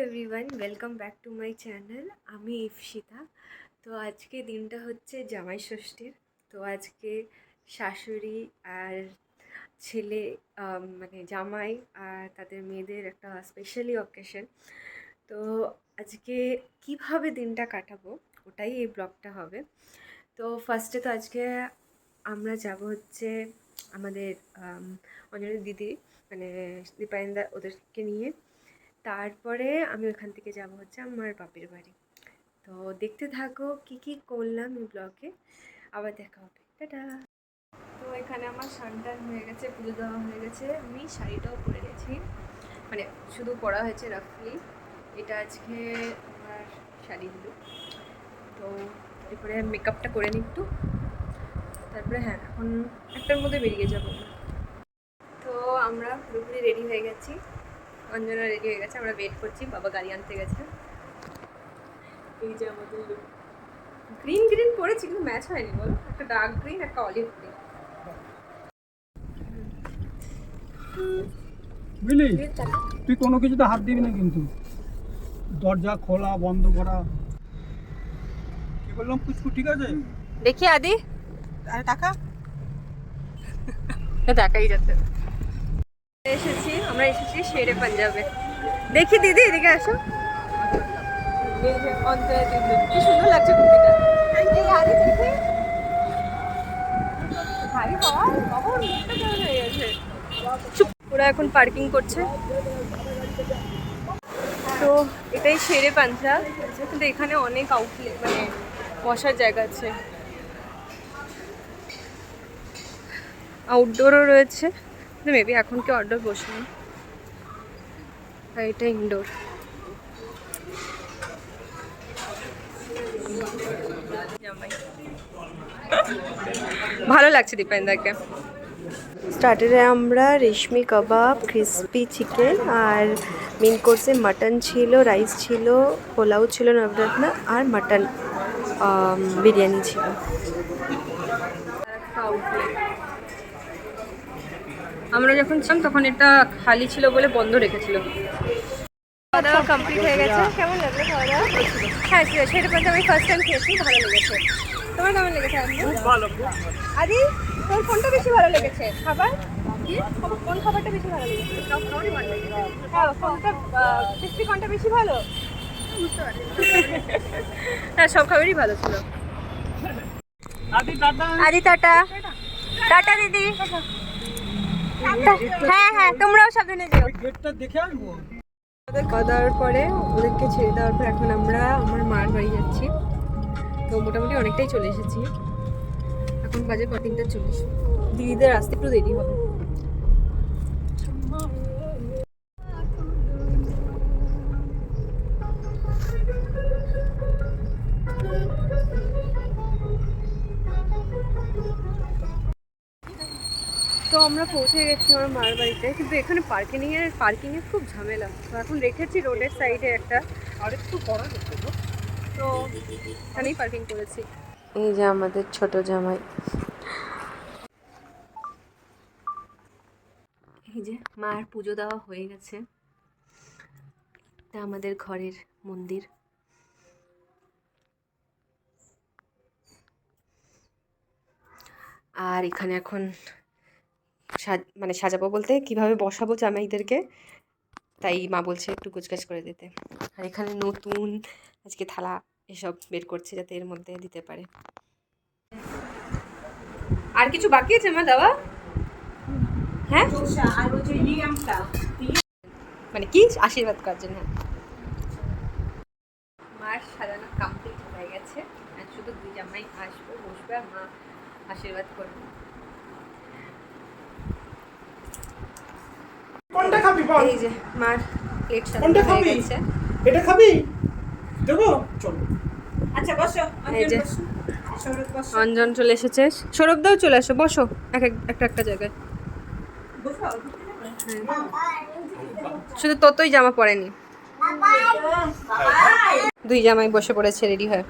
Everyone, welcome back to my channel. আমি ইপসিতা। তো আজকে দিনটা হচ্ছে জামাই ষষ্ঠীর। তো আজকে শাশুড়ি আর ছেলে মানে জামাই আর তাদের মেয়েদের একটা স্পেশালি অকেশন। তো আজকে কিভাবে দিনটা কাটাবো ওটাই এই ব্লগটা হবে। তো ফার্স্টে তো আজকে আমরা যাব হচ্ছে আমাদের অঞ্জনের দিদি মানে দীপায়নদা ওদেরকে নিয়ে। তারপরে আমি ওখান থেকে যাব হচ্ছে আমার বাপের বাড়ি। তো দেখতে থাকো কি কি করলাম এই ব্লগে, আবার দেখা হবে, টাটা। তো এখানে আমার স্নান হয়ে গেছে, পুজো দেওয়া হয়ে গেছে, আমি শাড়িটাও পরে গেছি, মানে শুধু পরা হয়েছে রাফলি। এটা আজকে আমার শাড়ি হলো। তো এরপরে মেকআপটা করে নিই একটু, তারপরে হ্যাঁ এখন একটার মধ্যে বেরিয়ে যাবো। তো আমরা পুরোপুরি রেডি হয়ে গেছি, অঞ্জনা রেডি হয়ে গেছে, আমরা ওয়েট করছি, বাবা গাড়ি আনতে গেছে। এই যে আমাদের লুক, গ্রিন গ্রিন পরেছি কিন্তু ম্যাচ হয়নি বলো, একটা ডার্ক গ্রিন একটা অলিভ গ্রিন। বুঝলি, তুই কোনো কিছুতে হাত দিবি না কিন্তু, দরজা খোলা বন্ধ করা। কি বললাম পুচকু, ঠিক আছে? দেখি আদি, আরে টাকা টাকাই যাচ্ছে। আমরা এসেছি শেরে পাঞ্জাবে। দেখি দিদি এদিকে আসো, কি সুন্দর লাগছে কুর্তিটা। ওরা এখন পার্কিং করছে। তো এটাই শেরে পাঞ্জাব, কিন্তু এখানে অনেক আউটলেট মানে বসার জায়গা আছে, আউটডোরও রয়েছে। মেবি এখন কি আউটডোর বসবে, আর এটা ইনডোর। ভালো লাগছে দীপেন্দাকে। স্টার্টারে আমরা রেশমি কাবাব, ক্রিসপি চিকেন, আর মেন কোর্সে মাটন ছিল, রাইস ছিল, পোলাও ছিল নবরত্ন, আর মাটন বিরিয়ানি ছিল। আমরা যখন ছিলাম তখন এটা খালি ছিল বলে বন্ধ রেখেছিল। খাওয়া দাওয়া কমপ্লিট হয়ে গেছে। কেমন লাগলো খাওয়া দাওয়া? হ্যাঁ সেটা বলতে আমি ফার্স্ট টাইম খেয়েছি, ভালো লেগেছে। তোমার কেমন লেগেছে? আদি তোর কোনটা বেশি ভালো লেগেছে খাবার? কোন খাবারটা বেশি ভালো লেগেছে? হ্যাঁ কোনটা ক্রিসপি কোনটা বেশি ভালো? হ্যাঁ সব খাবারই ভালো ছিল। আদি টাটা। টাটা দিদি। হ্যাঁ হ্যাঁ তোমরাও সাবধানে যেও। গেটটা দেখে আসবো। খাওয়া দাওয়ার পরে ওদেরকে ছেড়ে দেওয়ার পর এখন আমরা আমার মার বাড়ি যাচ্ছি। তো মোটামুটি অনেকটাই চলে এসেছি, এখন বাজে 3:40। দিদিদের আসতে একটু দেরি হবে। তো আমরা পৌঁছে গেছি আমার মার বাড়িতে, কিন্তু এখানে পার্কিংয়ের খুব ঝামেলা। তো এখন রেখেছি রোডের সাইডে একটা, আর একটু বড় হচ্ছে তো এখানেই পার্কিং করেছি। এই যে আমাদের ছোট জামাই, এই যে মার পুজো দেওয়া হয়ে গেছে। এটা আমাদের ঘরের মন্দির। আর এখানে এখন মানে সাজাবো বলতে কিভাবে বসাবো জামাইদেরকে, তাই মা বলছে একটু গোছগাছ করে দিতে। আর এখানে নতুন আজকে থালা এসব বের করছে যাতে এর মধ্যে দিতে পারে। আর কিছু বাকি আছে মা দেওয়া? হ্যাঁ মানে কি আশীর্বাদ করার জন্য। মার সাজানো কমপ্লিট হয়ে গেছে, আর শুধু দুই জামাই আসবে, বসবে, আর মা আশীর্বাদ করবে। কোনটা খাবি বল? এই যে মার প্লেট সাজানো হয়ে গেছে। এটা খাবি? দেবো, চল। আচ্ছা বসো, এই যে সৌরভ বসো। অঞ্জন চলে এসেছে, সৌরভদাও চলে আসো, বসো একটা জায়গায়। বসো। শুধু তোতই জামা পরেনি, দুই জামাই বসে পড়েছে রেডি হয়ে।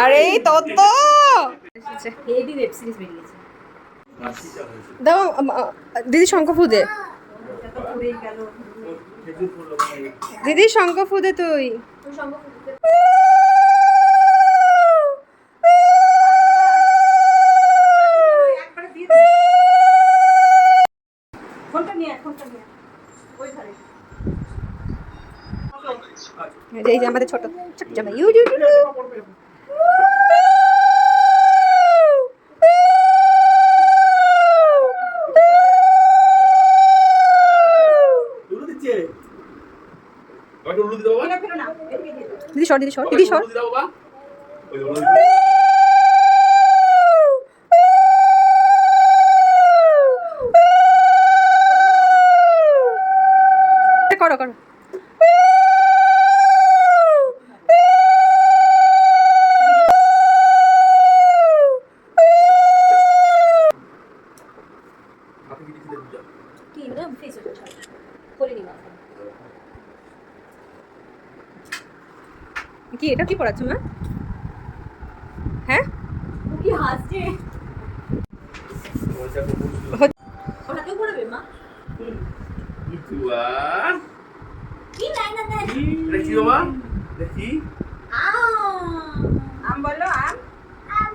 আরে তত হেভি ওয়েব সিরিজ বেরিয়েছে। দাও দিদি শঙ্খ ফু দে। এটা তো পড়েই গেল। দিদি শঙ্খ ফুদে তুই। একবারে দিয়ে দে। ফোনটা নিয়ে আয়, ফোনটা নিয়ে আয়। ওই ধারে। এই যে আমাদের ছোট ছোট জামাই ইউ ইউ ইউ। ফিরো না, এদিকে দিয়ে দাও। দিদি সর দিদি সর দিদি সর। করো করো। কি এটা কি পড়াচ্ছ মা? হ্যাঁ কি হাসছে? ওটাকেও পড়াবে মা? কি না না না। আম বলো, আম। আম।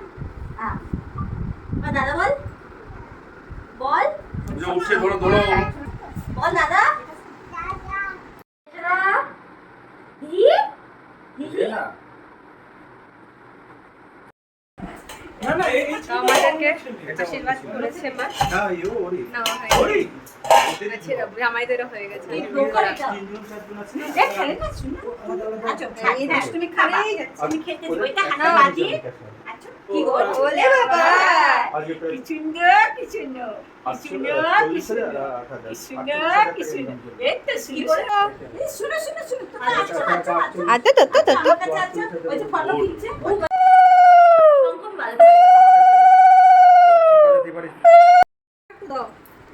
দাদা বল। বল। বল দাদা। আমাদেরকে আশীর্বাদ করেছে মা। নেওয়া হয়নি। আচ্ছা জামাইদেরও হয়ে গেছে। তুমি খাবেই যাচ্ছি, আমি খেতে দেবো। এটা হাতে বাজি। আচ্ছা, কি গো? ওলে বাবা। কি সুন্দর, কি সুন্দর। কি সুন্দর, কি সুন্দর। কি সুন্দর, কি সুন্দর। এই তো সুন্দর। এই শুনো, শুনো, শুনো। তোমরা আচ্ছা, আচ্ছা, আচ্ছা। আচ্ছা তো তো তো। আমার কাছে আচ্ছা। ওই যে ফটো কিনছে। দাও,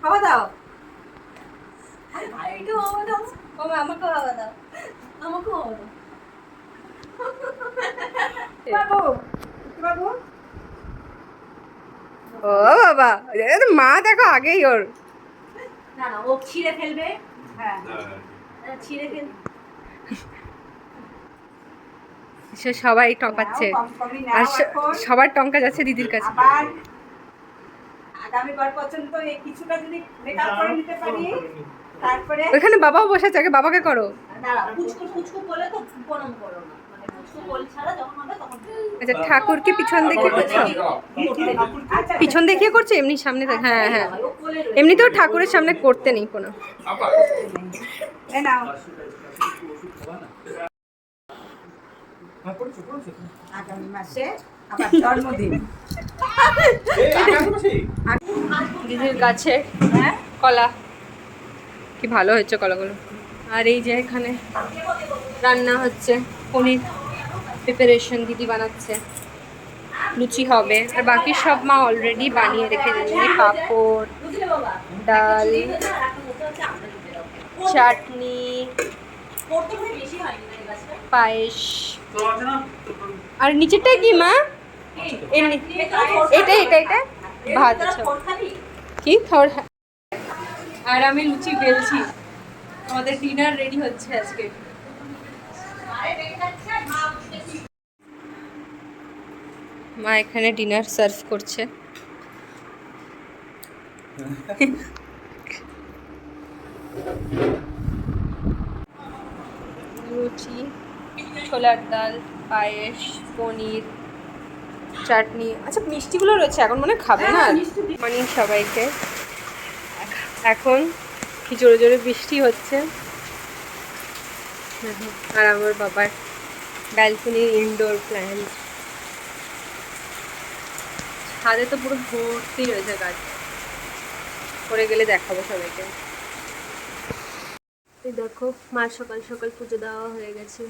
হাওয়া দাও। আরে ভাই, একটু হাওয়া দাও। বাবা, আমাকেও হাওয়া দাও। আমাকেও হাওয়া দাও। বাবু, বাবু। ও বাবা মা দেখো আগেই ওর। না না, ও ছিঁড়ে ফেলবে। হ্যাঁ, ছিঁড়ে ফেলবে। সে সবাই টকাচ্ছে আর সবার টঙ্কা যাচ্ছে দিদির কাছে। আবার আগামীবার পর্যন্ত এই কিছুটা যদি মেকআপ করে নিতে পারি, তারপরে ওখানে বাবাও বসে আছে, আগে বাবাকে করো। দাঁড়া, পুচকু পুচকু বলে তো প্রণাম করো না, মানে পুচকু বল ছাড়া যখন হবে তখন। আচ্ছা ঠাকুরকে পিছন দেখিয়ে করছো? আচ্ছা, পিছন দেখিয়ে করছো এমনি সামনে হ্যাঁ হ্যাঁ এমনি তো ঠাকুরের সামনে করতে নেই কোনো। এই নাও। আগামী মাসে আবার জন্মদিন। দিদির গাছে কলা কি ভালো হয়েছে কলাগুলো। আর এই যে এখানে রান্না হচ্ছে, পনির প্রিপারেশন দিদি বানাচ্ছে, লুচি হবে। আর বাকি সব মা অলরেডি বানিয়ে রেখে দিয়েছে, পাঁপড়, ডাল, চাটনি, পায়েস। আর নিচেরটা কি মা? এমনি এটা এটা এটা ভাত আছে কি খাওয়ার। আর আমি লুচি বেলছি, আমাদের ডিনার রেডি হচ্ছে আজকে। মা এখানে ডিনার সার্ভ করছে। লুচি, ছোলার ডাল, পায়েস, পনির, চাটনি। আচ্ছা মিষ্টিগুলো রয়েছে, এখন মনে খাবে না। মানে সবাইকে এখন কি জোরে জোরে বৃষ্টি হচ্ছে। আর আমার বাবার ব্যালকনির ইনডোর প্ল্যান্ট, ছাদে তো পুরো ভর্তি রয়েছে গাছ। পরে গেলে দেখাবো সবাইকে। এই দেখো মা সকাল সকাল পুজো দেওয়া হয়ে গেছে।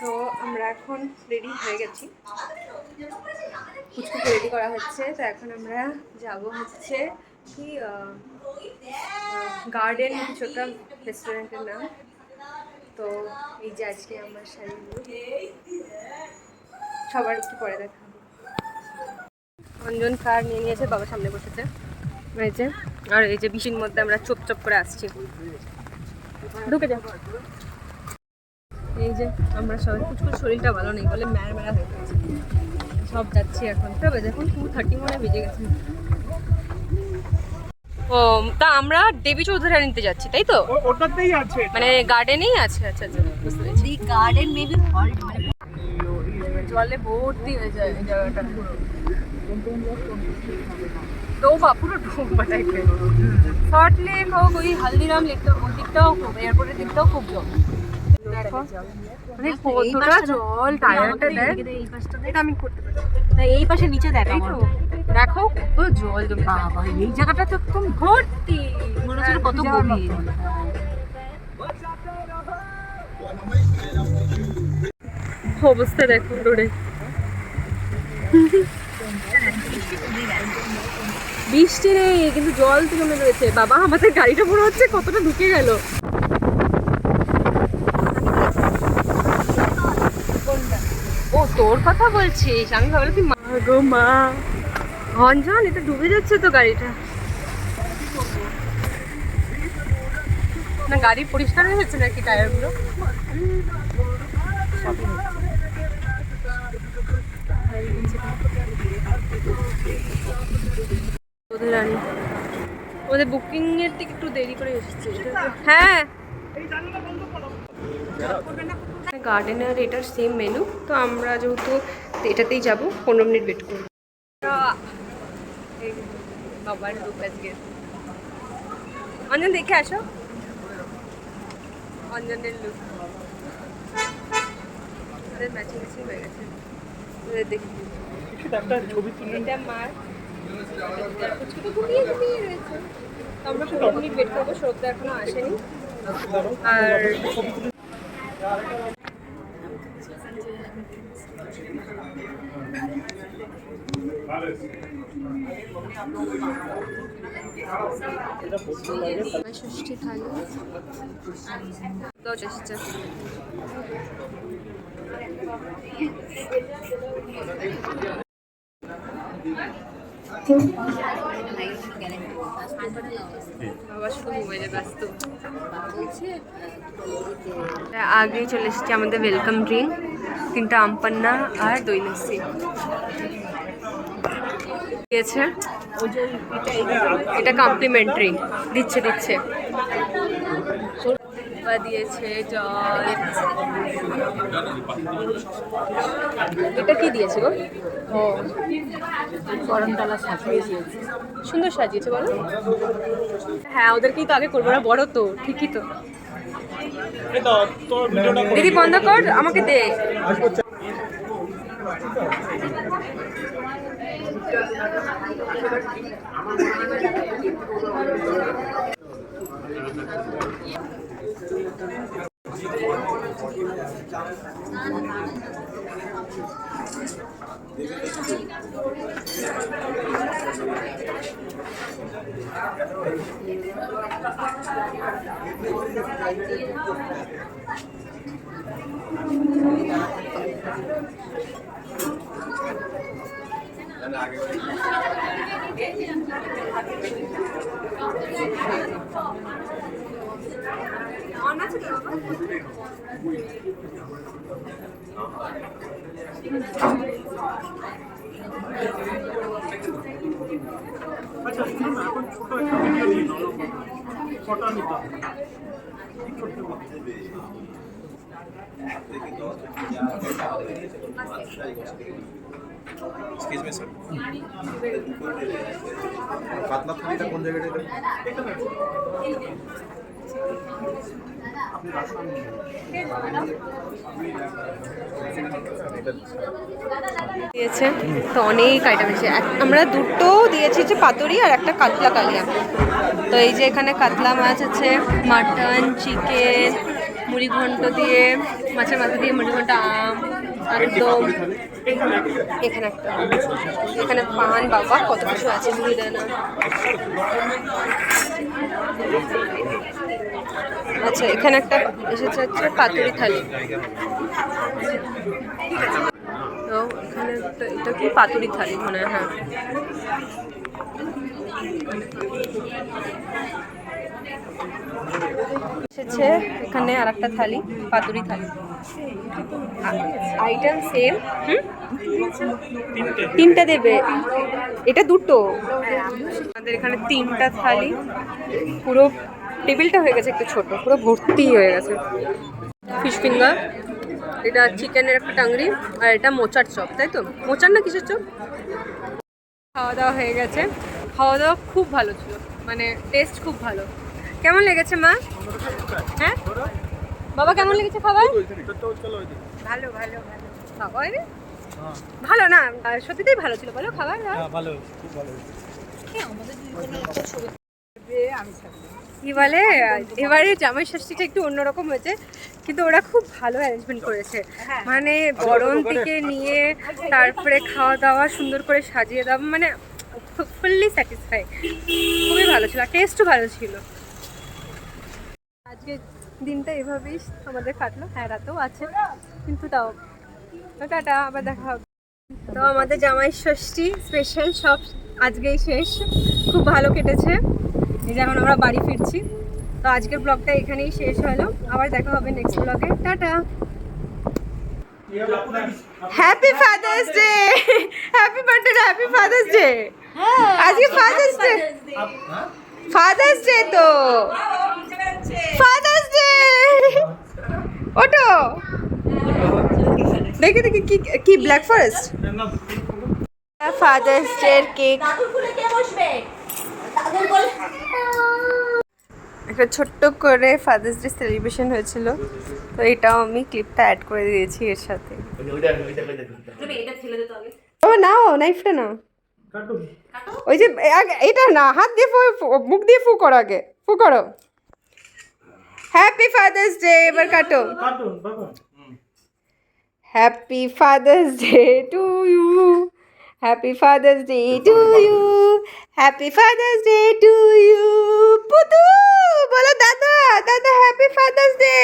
তো আমরা এখন রেডি হয়ে গেছি, পুচকুকে রেডি করা হচ্ছে। তো এখন আমরা যাব হচ্ছে কি গার্ডেন কিছু একটা রেস্টুরেন্টের নাম। তো এই যে আজকে আমার শাড়িগুলো সবার কি পরে দেখা। অঞ্জন কার নিয়ে নিয়েছে, বাবা সামনে বসেছে, এই যে। আর এই যে বৃষ্টির মধ্যে আমরা চপ চপ করে আসছি, ঢুকে যা। এই যে আমরা সবাই, কুচকুচ শরীরটা ভালো নেই বলে মেরা হয়ে গেছে, সব যাচ্ছি এখন। তবে দেখুন 2:30 মনে বেজে গেছে। ও তা আমরা দেবী চৌধুরী নিতে যাচ্ছি, তাই তো? ওটাতেই আছে, মানে গার্ডেনেই আছে। আচ্ছা আচ্ছা, বুঝতে পেরেছি। দি গার্ডেন মেবি হল, জলে ভর্তি হয়ে যায় এই জায়গাটা পুরো, ডোবা, পুরো ডোবা টাইপের। শর্ট লেক হোক, ওই হালদিরাম লেকটা ওই দিকটাও খুব, এয়ারপোর্টের দিকটাও খুব জল। দেখো মানে কতটা জল, টায়ারটা দেখ। এটা আমি করতে পারি না, এই পাশে নিচে দেখো, এই তো দেখো কত জল জমে। বাবা এই জায়গাটা তো একদম ভর্তি, মনে হচ্ছে কত গভীর। অবস্থা দেখো রোডে, বৃষ্টি নেই কিন্তু জল তো জমে রয়েছে। বাবা আমাদের গাড়িটা মনে হচ্ছে কতটা ঢুকে গেল। ও তোর কথা বলছিস, আমি ভাবলাম কি মা গো মা। অঞ্জন এটা ডুবে যাচ্ছে তো গাড়িটা। না গাড়ি পরিষ্কার হয়ে যাচ্ছে নাকি টায়ারগুলো? ওদের রানি, ওদের বুকিং এর থেকে একটু দেরি করে এসেছে। হ্যাঁ গার্ডেন আর এটার সেম মেনু, তো আমরা যেহেতু এটাতেই যাবো, 15 মিনিট ওয়েট করবো। বাবার লুক আজকে। অঞ্জন দেখে আসো অঞ্জনের লুক, ওদের ম্যাচিং ম্যাচিং হয়ে গেছে। ওদের দেখি এটা মার কুচকুটো ঘুমিয়ে ঘুমিয়ে রয়েছে। তো আমরা 15 মিনিট ওয়েট করবো, শ্রদ্ধা এখনো আসেনি। আর ষষ্ঠী থালি দশ এসছে। বাবা শুধু মোবাইলে ব্যস্ত। আগেই চলে এসেছি আমাদের ওয়েলকাম ড্রিঙ্ক, 3টা আমপান্না আর দই লস্যি দিয়েছে। এটা কমপ্লিমেন্টারি দিচ্ছে দিয়েছে জল। এটা কি দিয়েছে গো? ও গরমতলা সাজিয়েছে, সুন্দর সাজিয়েছে বলো। হ্যাঁ ওদেরকেই তো আগে করবো, ওরা বড় তো, ঠিকই তো। দিদি বন্ধ কর, আমাকে দে। Excuse me, sir. পাতলা থালিটা কোন জায়গাটা এটা? দিয়েছে তো অনেক আইটেম আছে। আমরা দুটো দিয়েছি যে পাতুরি আর একটা কাতলা কালিয়া। তো এই যে এখানে কাতলা মাছ আছে, মাটন, চিকেন, মুড়ি ঘন্ট দিয়ে, মাছের মাথা দিয়ে মুড়ি ঘন্ট, আম, একদম এখানে একটা, এখানে পান, বাবা কত কিছু আছে মুড়ি দেয় না। আচ্ছা এখানে একটা এসেছে হচ্ছে পাতুরি থালি। তো এখানে এটা কি পাতুরি থালি মনে হয়, হ্যাঁ। এসেছে এখানে আর একটা থালি, পাতুরি থালি, আইটেম সেম। তিনটা দেবে, এটা দুটো। আমাদের এখানে 3টা থালি, পুরো টেবিলটা হয়ে গেছে একটু ছোট, পুরো ভর্তি হয়ে গেছে। ফিশ ফিঙ্গার, এটা চিকেনের একটা টাংরি, আর এটা মোচার চপ, তাই তো? মোচার না কিসের চপ? খাওয়া দাওয়া হয়ে গেছে, খাওয়া দাওয়া খুব ভালো ছিল, মানে টেস্ট খুব ভালো। কেমন লেগেছে মা? হ্যাঁ বাবা, কেমন লেগেছে খাবার? ভালো ভালো ভালো। খাবার ভালো না, সত্যিই ভালো ছিল, বলো খাবার। ভালো, খুব ভালো। কি বলে, এবারে জামাই ষষ্ঠীটা একটু অন্যরকম হয়েছে, কিন্তু ওরা খুব ভালো অ্যারেঞ্জমেন্ট করেছে, মানে বরণ থেকে নিয়ে তারপরে খাওয়া দাওয়া সুন্দর করে সাজিয়ে দেওয়া, মানে ফুললি স্যাটিসফাই, খুবই ভালো ছিল, আর টেস্টও ভালো ছিল। আজকে দিনটা এভাবেই আমাদের কাটলো, হ্যাঁ রাতেও আছে, কিন্তু তাও টাটা, আবার দেখা হবে। তো আমাদের জামাই ষষ্ঠী স্পেশাল সব আজকেই শেষ, খুব ভালো কেটেছে। এই যে এখন আমরা বাড়ি ফিরছি। তো আজকের ব্লগটা এখানেই শেষ হলো, আবার দেখা হবে নেক্সট ব্লগে, tata. Happy Father's day, happy birthday, happy Father's day. আজকে ফাদার্স ডে, ফাদার্স ডে তো, ফাদার্স ডে। ওটো দেখি দেখি কি কি black forest, father's day cake. একটা ছোট্ট করে ফাদার্স ডে সেলিব্রেশন হয়েছিল, তো এটাও আমি ক্লিপটা অ্যাড করে দিয়েছি এর সাথে। ও নাও, নাইফটা নাও, ওই যে এটা না, হাত দিয়ে মুখ দিয়ে ফু করো, আগে ফু করো। হ্যাপি ফাদার্স ডে, এবার কাটো। Happy Father's Day to you, happy Father's Day to you, happy Father's Day to you. Putu বলো দাদা, দাদা হ্যাপি ফাদার্স ডে।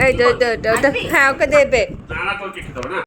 এই হ্যাঁ ওকে দেবে। না তোর কি খেতে হবে না।